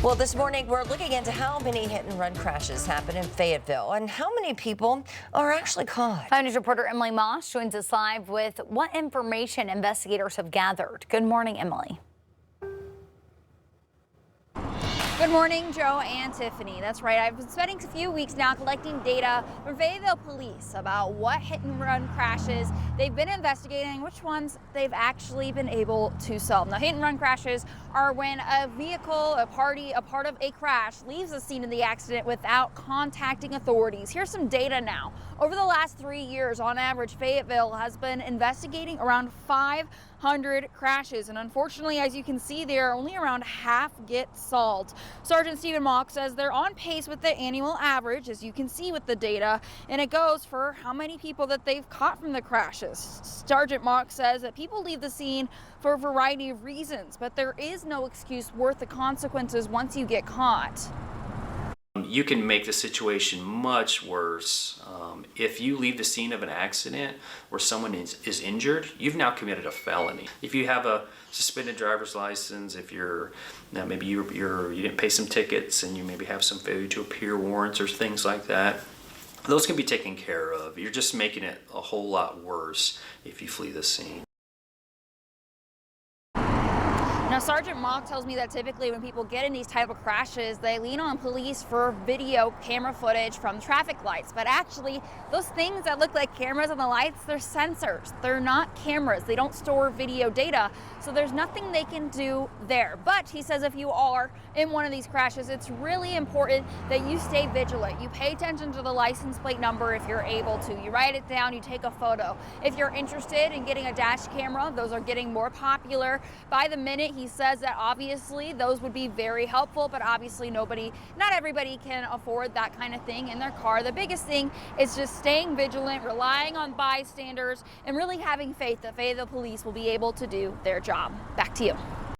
Well, this morning we're looking into how many hit and run crashes happen in Fayetteville and how many people are actually caught. 5 News reporter Emily Moss joins us live with what information investigators have gathered. Good morning, Emily. Good morning, Joe and Tiffany. That's right. I've been spending a few weeks now collecting data from Fayetteville police about what hit and run crashes they've been investigating, which ones they've actually been able to solve. Now, hit and run crashes are when a vehicle, a part of a crash leaves the scene of the accident without contacting authorities. Here's some data now. Over the last 3 years, on average, Fayetteville has been investigating around 500 crashes. And unfortunately, as you can see there, only around half get solved. Sergeant Stephen Mock says they're on pace with the annual average, as you can see with the data, and it goes for how many people that they've caught from the crashes. Sergeant Mock says that people leave the scene for a variety of reasons, but there is no excuse worth the consequences once you get caught. You can make the situation much worse. If you leave the scene of an accident where someone is injured, you've now committed a felony. If you have a suspended driver's license, if maybe you didn't pay some tickets and you maybe have some failure to appear warrants or things like that, those can be taken care of. You're just making it a whole lot worse if you flee the scene. Now, Sergeant Mock tells me that typically when people get in these type of crashes, they lean on police for video camera footage from traffic lights. But actually, those things that look like cameras on the lights, they're sensors. They're not cameras. They don't store video data. So there's nothing they can do there. But he says if you are in one of these crashes, it's really important that you stay vigilant. You pay attention to the license plate number if you're able to. You write it down, you take a photo. If you're interested in getting a dash camera, those are getting more popular by the minute. He says that obviously those would be very helpful, but obviously not everybody can afford that kind of thing in their car. The biggest thing is just staying vigilant, relying on bystanders, and really having faith that Fayetteville police will be able to do their job. Back to you.